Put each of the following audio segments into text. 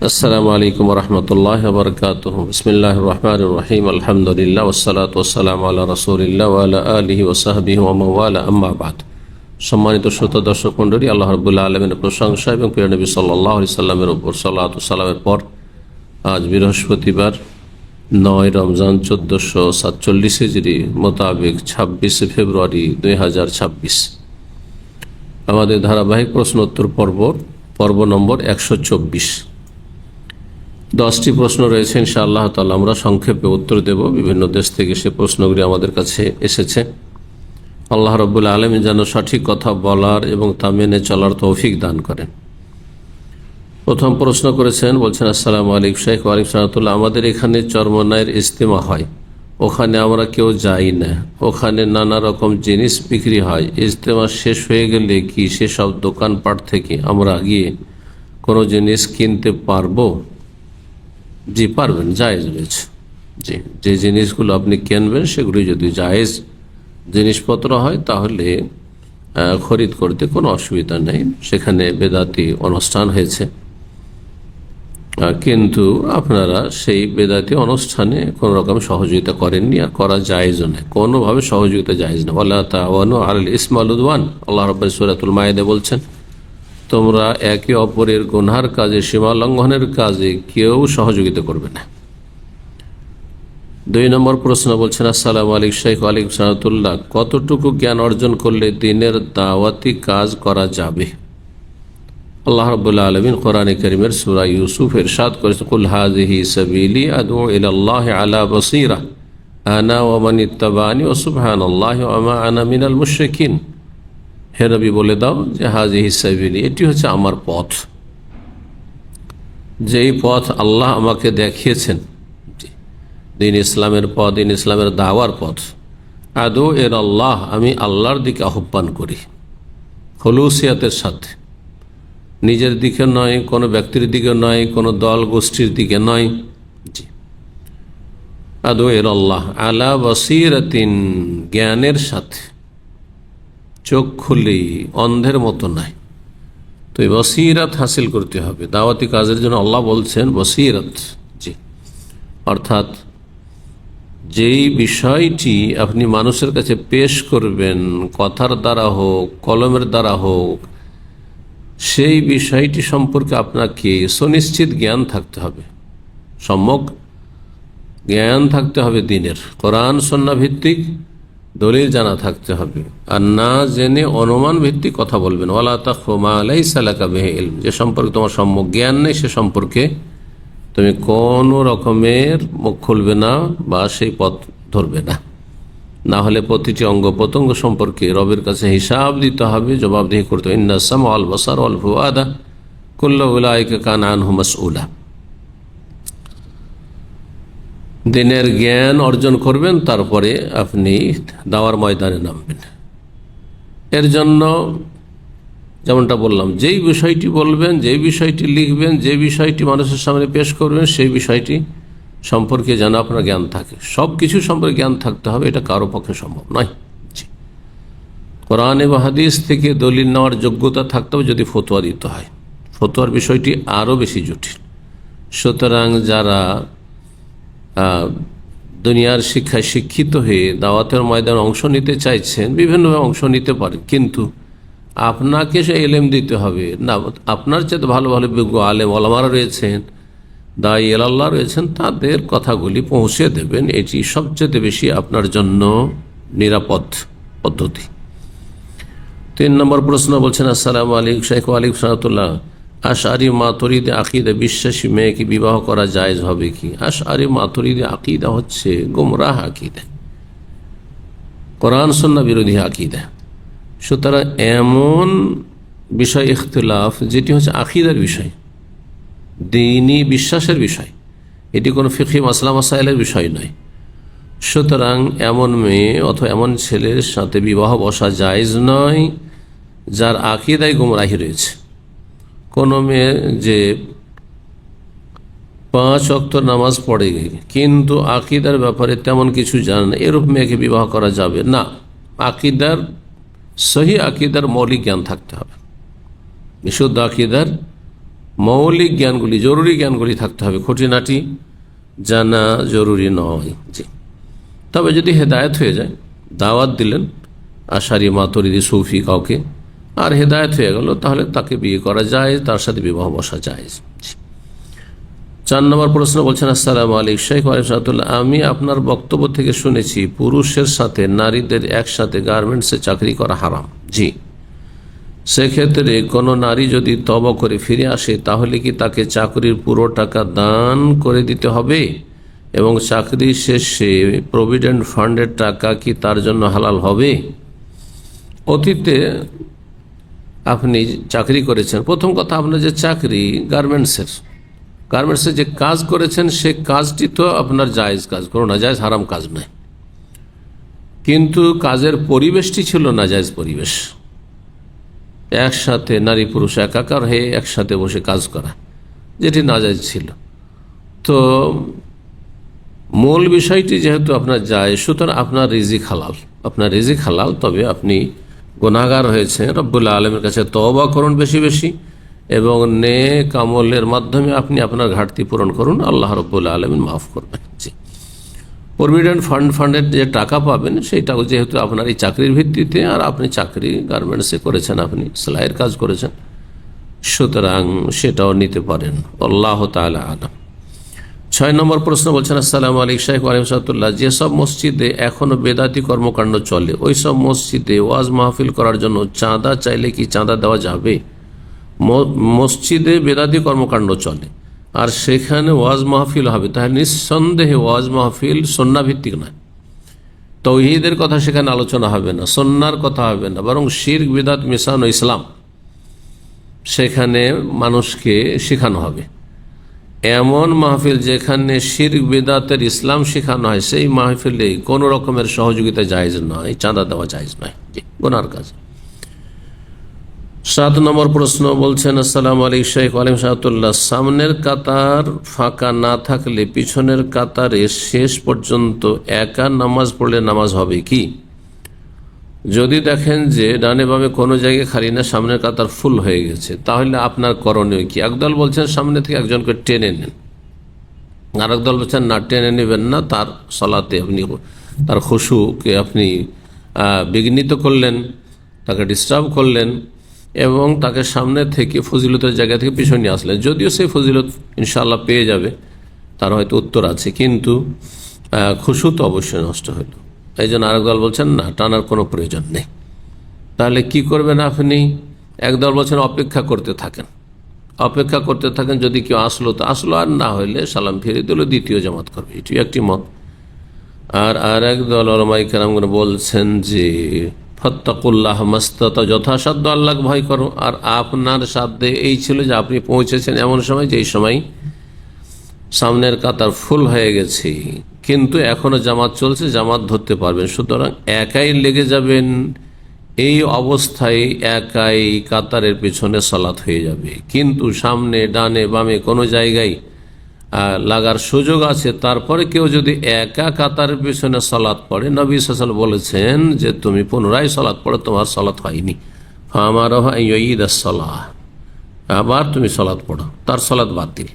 আসসালামু আলাইকুম রহমতুল্লাহ বরকাতুহ। বিসমিল্লাহির রহমানির রহিম। আলহামদুলিল্লাহ ওয়াসসালাতু ওয়াসসালামু আলা রাসূলিল্লাহ ওয়া আলা আলিহি ওয়া সাহবিহি ওয়া মান ওয়ালা, আম্মা বা'দ। সম্মানিত শ্রোতা দর্শক মণ্ডলী, আল্লাহ রাব্বুল আলামিনের প্রশংসা এবং প্রিয় নবী সাল্লাল্লাহু আলাইহি সাল্লামের উপর সালাতু সালামের পর আজ বৃহস্পতিবার 9 রমজান 1447 হিজরি মোতাবেক 26 ফেব্রুয়ারি 2026 আমাদের ধারাবাহিক প্রশ্নোত্তর পর্ব নম্বর 124। 10টি প্রশ্ন রয়েছে, ইনশাআল্লাহ তাআলা আমরা সংক্ষেপে উত্তর দেব। বিভিন্ন দেশ থেকে সে প্রশ্নগুলি আমাদের কাছে এসেছে। আল্লাহ রাব্বুল আলামিন যেন সঠিক কথা বলার এবং তা মেনে চলার তৌফিক দান করেন। প্রথম প্রশ্ন করেছেন, বলছেন আসসালামু আলাইকুম শেখ। ওয়ালাইকুম সালাম। আমাদের এখানে চরমনায়ের ইজতেমা হয়, ওখানে আমরা কেউ যাই না, ওখানে নানা রকম জিনিস বিক্রি হয়। ইজতেমা শেষ হয়ে গেলে কি সেসব দোকানপাট থেকে আমরা গিয়ে কোনো জিনিস কিনতে পারবো? জি পারবেন, জায়েজ রয়েছে। জি, যে জিনিসগুলো আপনি কিনবেন সেগুলি যদি জায়েজ জিনিসপত্র হয় তাহলে খরিদ করতে কোনো অসুবিধা নেই। সেখানে বেদাতি অনুষ্ঠান হয়েছে, কিন্তু আপনারা সেই বেদাতি অনুষ্ঠানে কোনো রকম সহযোগিতা করেননি, আর করা জায়েজও নেই, কোনোভাবে সহযোগিতা জায়েজ না। ওয়ালা তাআওয়ানু আলাল ইসমি ওয়াল উদওয়ান, আল্লাহ রাব্বুল সূরাতুল মায়েদা বলছেন, তোমরা একে অপরের গুনহার কাজে, সীমা লঙ্ঘনের কাজে কেউ সহযোগিতা করবে না। 2 নম্বর প্রশ্ন, বলছেন আসসালামু আলাইকুম শেখ। ওয়ালাইকুম সালাম। কতটুকু জ্ঞান অর্জন করলে দিনের দাওয়াতি কাজ করা যাবে? আল্লাহ রাব্বুল আলামিন কোরআনে কারীমের সূরা ইউসুফ ইরশাদ করেছেন, কুল হাযিহি সাবিলি আদউ ইলাল্লাহি আলা বাসীরা আনা ওয়া মান ইত্তাবানি ওয়া সুবহানাল্লাহি ওয়া মা আনা মিনাল মুশরিকিন। হে নবী বলে দাও যে হাযিহি সাবিলি, এটি হচ্ছে আমার পথ, যেই পথ আল্লাহ আমাকে দেখিয়েছেন, দিন ইসলামের পথ, দিন ইসলামের দাওয়ার পথ। আদউ ইলাল্লাহ, আমি আল্লাহর দিকে আহ্বান করি, খুলুসিয়াতের সাথে, নিজের দিকে নয়, কোনো ব্যক্তির দিকে নয়, কোনো দল গোষ্ঠীর দিকে নয়। জি, আদউ ইলাল্লাহ আলা বাসীরাতিন, জ্ঞানের সাথে, চোখ খুলি অন্ধের মতো নাই। তো এই বসিরাত হাসিল করতে হবে দাওয়াতি কাজের জন্য। আল্লাহ বলছেন বসিরাত, জি, অর্থাৎ যেই বিষয়টি আপনি মানুষের কাছে পেশ করবেন, কথার দ্বারা হোক, কলমের দ্বারা হোক, সেই বিষয়টি সম্পর্কে আপনাকে সুনিশ্চিত জ্ঞান থাকতে হবে, সম্যক জ্ঞান থাকতে হবে, দিনের কোরআন সুন্নাহ ভিত্তিক দলিল জানা থাকতে হবে। আর না জেনে অনুমান ভিত্তিক কথা বলবেন। ওয়ালা তাখফু মা লাইসা লাকা বিহি ইলম, যে সম্পর্কে তোমার সম্যক জ্ঞান নেই সে সম্পর্কে তুমি কোনো রকমের মুখ খুলবে না বা সেই পথ ধরবে না। না হলে প্রতিটি অঙ্গ প্রত্যঙ্গ সম্পর্কে রবের কাছে হিসাব দিতে হবে, জবাবদিহি করতে হবে। ইন্না সামআ ওয়াল বাসার ওয়াল ফুআদা কুল্লু উলাইকা কানা আনহু মাসউলা। দিনের জ্ঞান অর্জন করবেন, তারপরে আপনি দাওয়ার ময়দানে নামবেন। এর জন্য যেমনটা বললাম, যেই বিষয়টি বলবেন, যে বিষয়টি লিখবেন, যে বিষয়টি মানুষের সামনে পেশ করবেন, সেই বিষয়টি সম্পর্কে যেন আপনার জ্ঞান থাকে। সব কিছু সম্পর্কে জ্ঞান থাকতে হবে, এটা কারো পক্ষে সম্ভব নয়। কোরআন এবং হাদিস থেকে দলিল নেওয়ার যোগ্যতা থাকতে হবে যদি ফতোয়া দিতে হয়। ফতোয়ার বিষয়টি আরও বেশি জটিল। সুতরাং যারা দুনিয়ার শিক্ষায় শিক্ষিত হয়ে দাওয়াতের ময়দানে অংশ নিতে চাইছেন, বিভিন্নভাবে অংশ নিতে পারেন, কিন্তু আপনাকে সে এলেম দিতে হবে না। আপনার চেয়ে ভালো ভালো বিজ্ঞ আলেম ওলামারা রয়েছেন, দায়ী আল্লাহ রয়েছেন, তাদের কথাগুলি পৌঁছে দেবেন। এটি সবচেয়ে বেশি আপনার জন্য নিরাপদ পদ্ধতি। 3 নম্বর প্রশ্ন, বলছেন আসসালামু আলাইকুম শেখ। ওয়ালাইকুম সালাম। আশআরি মাতুরিদি আকীদা বিশ্বাসী মেয়েকে বিবাহ করা জায়েজ হবে কি? আশআরি মাতুরিদি আকীদা হচ্ছে গুমরাহ আকীদা, কোরআন সুন্নাহ বিরোধী আকীদা। সুতরাং এমন বিষয় ইখতিলাফ যেটি হচ্ছে আকীদার বিষয়, দ্বীনি বিশ্বাসের বিষয়, এটি কোনো ফিকহি মাসলা মাসাইলের বিষয় নয়। সুতরাং এমন মেয়ে অথবা এমন ছেলের সাথে বিবাহ বসা জায়েজ নয় যার আকীদায় গুমরাহি রয়েছে। কোনো মেয়ে যে 5 ওয়াক্ত নামাজ পড়ে কিন্তু আকীদার ব্যাপারে তেমন কিছু জানে না, এরূপ মেয়েকে বিবাহ করা যাবে না। আকীদার, সহি আকীদার মৌলিক জ্ঞান থাকতে হবে, বিশুদ্ধ আকীদার মৌলিক জ্ঞানগুলি, জরুরি জ্ঞানগুলি থাকতে হবে, খুঁটিনাটি জানা জরুরি নয়। জি, তবে যদি হেদায়েত হয়ে যায়, দাওয়াত দিলেন আশারি মাতুরিদি সুফি কাউকে, আর হেদায়েত হয়ে গেল, তাহলে তাকে বিয়ে করা যায়, তার সাথে বিবাহ বসা যায়। 4 নম্বর প্রশ্ন বলছেন, আসসালামু আলাইকুম শেখ ওয়ারাহমাতুল্লাহ, আমি আপনার বক্তব্য থেকে শুনেছি পুরুষের সাথে নারীদের একসাথে গার্মেন্টসে চাকরি করা হারাম। জি, সেক্ষেত্রে কোনো নারী যদি তওবা করে ফিরে আসে, তাহলে কি তাকে চাকরির পুরো টাকা দান করে দিতে হবে? এবং চাকরি শেষে প্রভিডেন্ট ফান্ডের টাকা কি তার জন্য হালাল হবে? অতীতে আপনি চাকরি করেছেন, প্রথম কথা আপনার যে চাকরি গার্মেন্টসে যে কাজ করেছেন, সে কাজটি তো আপনার জায়েজ কাজ, কোনো নাজায়েজ হারাম কাজ নয়, কিন্তু কাজের পরিবেশটি ছিল নাজায়েজ পরিবেশ। একসাথে নারী পুরুষ একাকার হয়ে একসাথে বসে কাজ করা, যেটি নাজায়েজ ছিল। তো মূল বিষয়টি যেহেতু আপনার জায়েজ, সুতরাং আপনার রিজিক হালাল, তবে আপনি গুনাহগার হয়েছে, রব্বুল আলামিনের কাছে তওবা করুন বেশি বেশি, এবং নেক আমলের মাধ্যমে আপনি আপনার ঘাটতি পূরণ করুন, আল্লাহ রব্বুল আলামিন মাফ করবেন। জি, প্রভিডেন্ট ফান্ডের যে টাকা পাবেন, সেইটা যেহেতু আপনার এই চাকরির ভিত্তিতে, আর আপনি চাকরি গার্মেন্টসে করেছেন, আপনি সেলাইয়ের কাজ করেছেন, সুতরাং সেটাও নিতে পারেন। আল্লাহ তাআলা আলাম। 6 নম্বর প্রশ্ন বলছেন, আসসালামু আলাইকুম শেখ ওয়ারাহমাতুল্লাহ, যেসব মসজিদে এখনো বেদাতি কর্মকাণ্ড চলে, ওই সব মসজিদে ওয়াজ মাহফিল করার জন্য চাঁদা চাইলে কি চাঁদা দেওয়া যাবে? মসজিদে বেদাতি কর্মকাণ্ড চলে আর সেখানে ওয়াজ মাহফিল হবে, তাহলে নিঃসন্দেহে ওয়াজ মাহফিল সুন্নাহ ভিত্তিক নয়, তাওহীদের কথা সেখানে আলোচনা হবে না, সুন্নাহর কথা হবে না, বরং শিরক বিদআত মিশানো ইসলাম সেখানে মানুষকে শেখানো হবে। এমন মাহফিল যেখানে শিরক বিদআতের ইসলাম শেখানো হয়, সেই মাহফিলে কোনো রকমের সহযোগিতা জায়েজ নয়, চাঁদা দেওয়া জায়েজ নয়, গুনার কাজ। 7 নম্বর প্রশ্ন বলছেন, আসসালামু আলাইকুম শেখ ওয়ারাহমাতুল্লাহ, সামনের কাতার ফাঁকা না থাকলে পিছনের কাতারে শেষ পর্যন্ত একা নামাজ পড়লে নামাজ হবে কি? যদি দেখেন যে ডানে বামে কোনো জায়গায় খালি না, সামনের কাতার ফুল হয়ে গেছে, তাহলে আপনার করণীয় কি? একদল বলছেন সামনে থেকে একজনকে টেনে নেন, আর একদল বলছেন না, টেনে নেবেন না, তার সালাতে আপনি তার খুশুকে আপনি বিঘ্নিত করলেন, তাকে ডিস্টার্ব করলেন, এবং তাকে সামনে থেকে ফজিলতের জায়গা থেকে পিছনে নিয়ে আসলেন। যদিও সেই ফজিলত ইনশাআল্লাহ পেয়ে যাবে, তার হয়তো উত্তর আছে, কিন্তু খুশু তো অবশ্যই নষ্ট হইল। এই জন্য আরেক দল বলছেন না, টানার কোনো প্রয়োজন নেই। তাহলে কি করবেন আপনি? একদল বলছেন অপেক্ষা করতে থাকেন, যদি কেউ আসলো তো আসলো, আর না হইলে সালাম ফিরে দিল, দ্বিতীয় জামাত করবে, এটি একটি মত। আর এক দল উলামায়ে কেরামগণ বলছেন যে ফাত্তাকুল্লাহ মাস্তাতা, যথাসাধ্য আল্লাহকে ভয় করো। আর আপনার সাধ্যে এই ছিল যে আপনি পৌঁছেছেন এমন সময়, যেই সময় সামনের কাতার ফুল হয়ে গেছে, কিন্তু এখনো জামাত চলছে, জামাত ধরতে পারবেন, সুতরাং একাই লেগে যাবেন। এই অবস্থায় একাই কাতারের পেছনে সালাত হয়ে যাবে, কিন্তু সামনে ডানে বামে কোনো জায়গায় লাগার সুযোগ আছে। তারপরে কেউ যদি একা কাতারের পিছনে সালাত পড়ে, নবী সাল্লাল্লাহু আলাইহি ওয়াসাল্লাম বলেছেন যে তুমি পুনরায় সালাত পড়ো, তোমার সালাত হয়নি, ফামারাহু আন ইউঈদাস সালাহ, আবার তুমি সালাত পড়ো, তার সালাত বাতিল।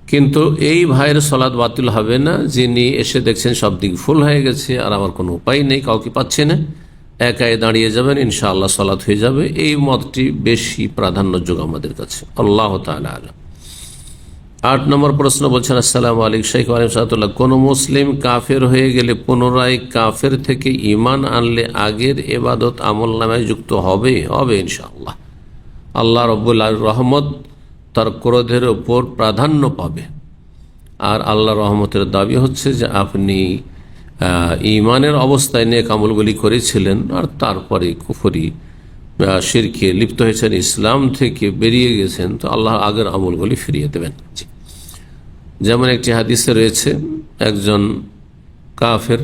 কিন্তু এই ভাইয়ের সালাত বাতিল হবে না, যিনি এসে দেখছেন সব দিক ফুল হয়ে গেছে আর আমার কোনো উপায় নেই, কাউকে পাচ্ছে না, একাই দাঁড়িয়ে যাবেন, ইনশাআল্লাহ সালাত হয়ে যাবে। এই মতটি বেশি প্রাধান্যযোগ আমাদের কাছে। আল্লাহ তাআলা আলাম। 8 নম্বর প্রশ্ন বলছেন, আসসালামু আলাইকুম শেখ ওয়ারাহমাতুল্লাহ, কোন মুসলিম কাফের হয়ে গেলে পুনরায় কাফের থেকে ঈমান আনলে আগের ইবাদত আমলনামায় যুক্ত হবে? ইনশাআল্লাহ। আল্লাহ রাব্বুল রহমত তার ক্রোধের ওপর প্রাধান্য পাবে, আর আল্লাহ রহমতের দাবি হচ্ছে যে আপনি ঈমানের অবস্থায় নেক আমলগুলি করেছিলেন, আর তারপরে কুফরি শিরকে লিপ্ত হয়েছেন, ইসলাম থেকে বেরিয়ে গেছেন, তো আল্লাহ আগের আমলগুলি ফিরিয়ে দেবেন। যেমন একটি হাদিসে রয়েছে, একজন কাফের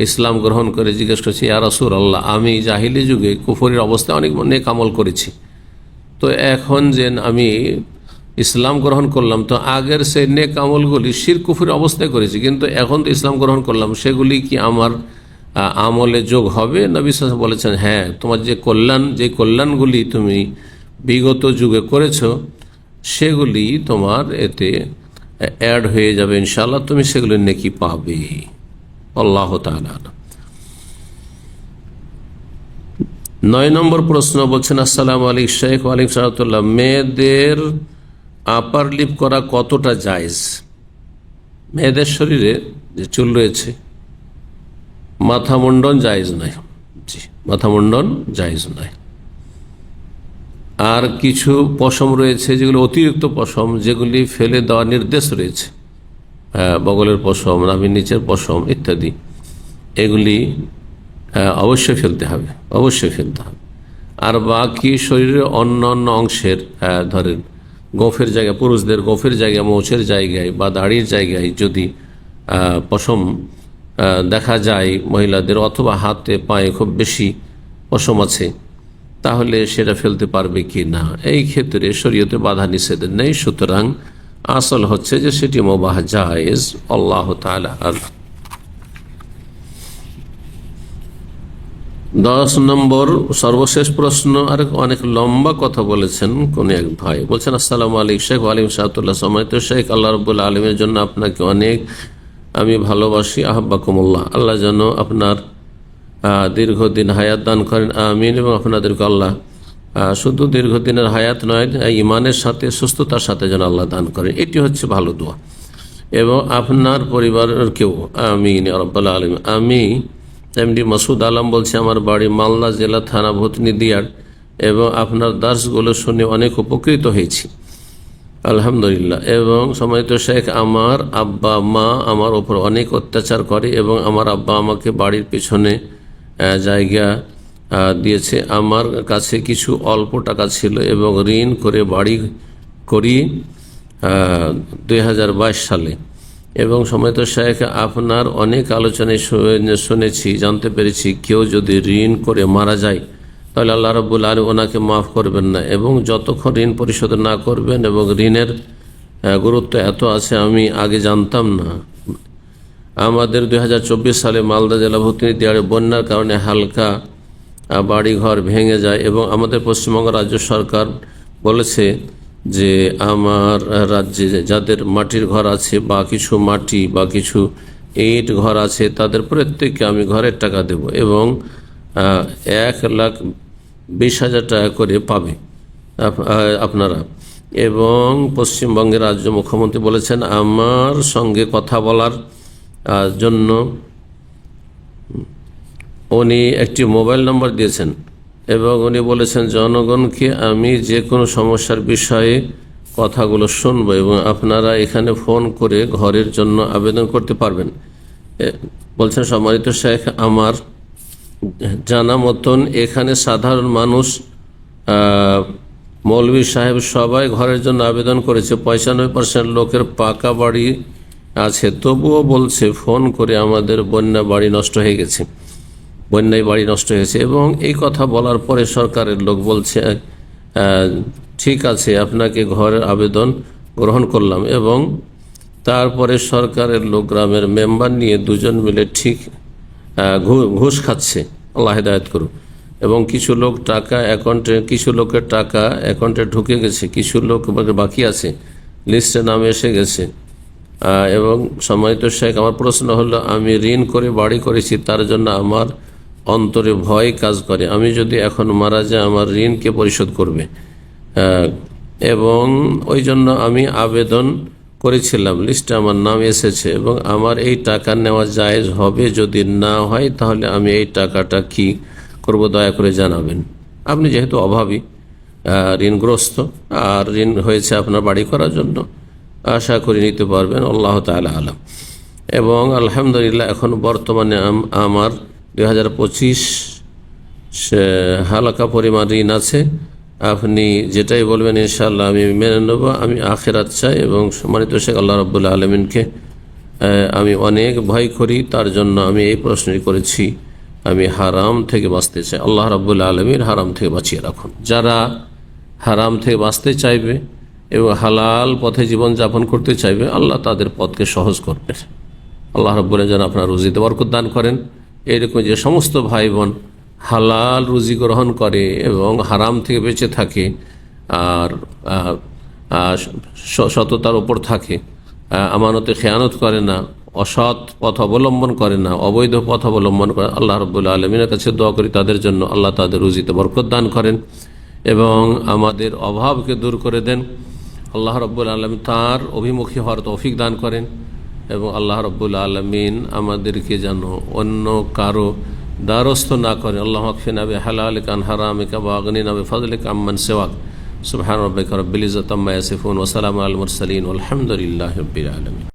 ইসলাম গ্রহণ করে জিজ্ঞেস করছে, ইয়া রাসূলুল্লাহ, আমি জাহিলি যুগে কুফরির অবস্থায় অনেক নেক আমল করেছি, তো এখন যে আমি ইসলাম গ্রহণ করলাম, তো আগের সেই নেক আমলগুলি শিরক কুফরির অবস্থায় করেছি, কিন্তু এখন তো ইসলাম গ্রহণ করলাম, সেগুলি কি আমার আমলে যোগ হবে? নবী সাল্লাল্লাহু আলাইহি ওয়াসাল্লাম বলেছেন, হ্যাঁ, তোমার যে কল্যাণগুলি তুমি বিগত যুগে করেছো, সেগুলি তোমার এতে অ্যাড হয়ে যাবে ইনশাআল্লাহ, তুমি সেগুলি নেকি পাবে। আল্লাহ তাআলা। 9 নম্বর প্রশ্ন বলছেন, আসসালামু আলাইকুম শেখ। ওয়ালাইকুম সালাম। মেয়েদের আপার লিপ করা কতটা জায়েজ? মেয়েদের শরীরে যে চুল রয়েছে, মাথা মুন্ডন জায়েজ নয়। জি, মাথা মুন্ডন জায়েজ নয়। আর কিছু পশম রয়েছে যেগুলো অতিরিক্ত পশম, যেগুলি ফেলে দেওয়ার নির্দেশ রয়েছে, বগলের পশম, নাভির নিচের পশম ইত্যাদি, এগুলি অবশ্যই ফেলতে হবে, অবশ্যই ফেলতে হবে। আর বাকি শরীরের অন্য অন্য অংশের, ধরেন গোফের জায়গায়, পুরুষদের গোফের জায়গায়, মোচের জায়গায় বা দাড়ির জায়গায় যদি পশম দেখা যায় মহিলাদের, অথবা হাতে পায়ে খুব বেশি পশম আছে, তাহলে সেটা ফেলতে পারবে কি না, এই ক্ষেত্রে শরীয়তে বাধা নিষেধ নেই। সুতরাং আসল হচ্ছে যে সেটি মুবাহ জায়েজ। আল্লাহ তাআলা আ'লাম। 10 নম্বর সর্বশেষ প্রশ্ন, আর অনেক লম্বা কথা বলেছেন কোন এক ভাই। বলছেন, আসসালামু আলাইকুম শেখ। ওয়ালাইকুম সালাম। সম্মানিত শেখ, আল্লাহ রাব্বুল আলামিনের জন্য আপনাকে অনেক আমি ভালোবাসি। আহব্বাকুমুল্লাহ। আল্লাহ যেন আপনার দীর্ঘদিন হায়াত দান করেন, আমিন। এবং আপনাদেরকে আল্লাহ শুধু দীর্ঘদিনের হায়াত নয়, ইমানের সাথে সুস্থতার সাথে যেন আল্লাহ দান করেন, এটি হচ্ছে ভালো দোয়া। এবং আপনার পরিবারেরকেও আমিন রাব্বুল আলামিন। আমি এমডি মাসুদ আলম বলছি, আমার বাড়ি মালদা জেলা, থানা ভূতনি দিয়ার, এবং আপনার দার্সগুলো শুনে অনেক উপকৃত হয়েছি, আলহামদুলিল্লাহ। এবং সম্মানিত শেখ, আমার আব্বা মা আমার ওপর অনেক অত্যাচার করে, এবং আমার আব্বা আমাকে বাড়ির পেছনে জায়গা দিয়েছে। আমার কাছে কিছু অল্প টাকা ছিল এবং ঋণ করে বাড়ি করি 2022 সালে। এবং সম্মানিত শেখ, আপনার অনেক আলোচনায় শুনেছি, জানতে পেরেছি কেউ যদি ঋণ করে মারা যায় তাহলে আল্লাহ রাব্বুল আলামিন ওনাকে মাফ করবেন না, এবং যতক্ষণ ঋণ পরিশোধ না করবেন। এবং ঋণের গুরুত্ব এত আছে আমি আগে জানতাম না। আমাদের 2024 সালে মালদা জেলা ভূতনি দিয়ারে বন্যার কারণে হালকা বাড়িঘর ভেঙে যায়, এবং আমাদের পশ্চিমবঙ্গ রাজ্য সরকার বলেছে যে আমার রাজ্যে যাদের মাটির ঘর আছে, বা কিছু মাটি বা কিছু ইট ঘর আছে, তাদের প্রত্যেককে আমি ঘরের টাকা দেব, এবং 1,20,000 টাকা করে পাবে আপনারা। এবং পশ্চিমবঙ্গের রাজ্য মুখ্যমন্ত্রী বলেছেন আমার সঙ্গে কথা বলার জন্য উনি একটি মোবাইল নম্বর দিয়েছেন, এবং উনি বলেছেন জনগণকে আমি যে কোনো সমস্যার বিষয়ে কথাগুলো শুনব, এবং আপনারা এখানে ফোন করে ঘরের জন্য আবেদন করতে পারবেন। বলছেন, সম্মানিত শেখ, আমার জানা মতন এখানে সাধারণ মানুষ, মৌলভী সাহেব সবাই ঘরের জন্য আবেদন করেছে। 95% লোকের পাকা বাড়ি আছে, তবুও বলছে ফোন করে আমাদের বন্যায় বাড়ি নষ্ট হয়ে গেছে। এবং এই কথা বলার পরে সরকারের লোক বলছে ঠিক আছে, আপনাকে ঘরের আবেদন গ্রহণ করলাম। এবং তারপরে সরকারের লোক গ্রামের মেম্বার নিয়ে দুজন মিলে ঠিক ঘুষ খাচ্ছে, আল্লাহ হেদায়েত করুক। এবং কিছু লোক টাকা অ্যাকাউন্টে, কিছু লোকের টাকা অ্যাকাউন্টে ঢুকে গেছে, কিছু লোক বাকি আছে, লিস্টে নাম এসে গেছে। এবং সম্মানিত শেখ, আমার প্রশ্ন হলো, আমি ঋণ করে বাড়ি করেছি, তার জন্য আমার অন্তরে ভয় কাজ করে, আমি যদি এখন মারা যাই আমার ঋণ কে পরিশোধ করবে? এবং ওই জন্য আমি আবেদন করেছিলাম, লিস্টে আমার নাম এসেছে, এবং আমার এই টাকা নেওয়া জায়েজ হবে? যদি না হয় তাহলে আমি এই টাকাটা কি করব, দয়া করে জানাবেন। আপনি যেহেতু অভাবী, ঋণগ্রস্ত, আর ঋণ হয়েছে আপনার বাড়ি করার জন্য, আশা করি নিতে পারবেন। আল্লাহ তাআলা আ'লাম। এবং আলহামদুলিল্লাহ এখন বর্তমানে আমার 2025 হালকা পরিমাণ ঋণ আছে। আপনি যেটাই বলবেন ইনশাআল্লাহ আমি মেনে নেব। আমি আখিরাত চাই, এবং সম্মানিত শেখ, আল্লাহ রাব্বুল আলামিনকে আমি অনেক ভয় করি, তার জন্য আমি এই প্রশ্নই করেছি। আমি হারাম থেকে বাঁচতে চাই, আল্লাহ রাব্বুল আলামিন হারাম থেকে বাঁচিয়ে রাখুন। যারা হারাম থেকে বাঁচতে চাইবে এবং হালাল পথে জীবনযাপন করতে চাইবে, আল্লাহ তাদের পথকে সহজ করবেন। আল্লাহ রাব্বুল আলামিন যেন আপনার রুজিতে বরকত দান করেন। এরকম যে সমস্ত ভাই বোন হালাল রুজি গ্রহণ করে এবং হারাম থেকে বেঁচে থাকে, আর সততার ওপর থাকে, আমানতে খেয়ানত করে না, অসৎ পথ অবলম্বন করে না, অবৈধ পথ অবলম্বন করে, আল্লাহ রাব্বুল আলামিনের কাছে দোয়া করি তাদের জন্য আল্লাহ তাদের রুজিতে বরকত দান করেন এবং আমাদের অভাবকে দূর করে দেন। আল্লাহ রাব্বুল আলামিন তার অভিমুখী হওয়ার তৌফিক দান করেন এবং আল্লাহ রাব্বুল আলামিন আমাদেরকে যেন অন্য কারো দ্বারস্থ না করেন। আল্লাহ আকফিনা বিহালালিকা আন হারামিকা ওয়া আগনিনা বিফাদলিকা আম্মান সিওয়াক। সুবহান রাব্বিকা রাব্বিল ইজ্জাতি আম্মা ইয়াসিফুন ওয়া সালামুন আলাল মুরসালিন ওয়ালহামদুলিল্লাহি রাব্বিল আলামিন।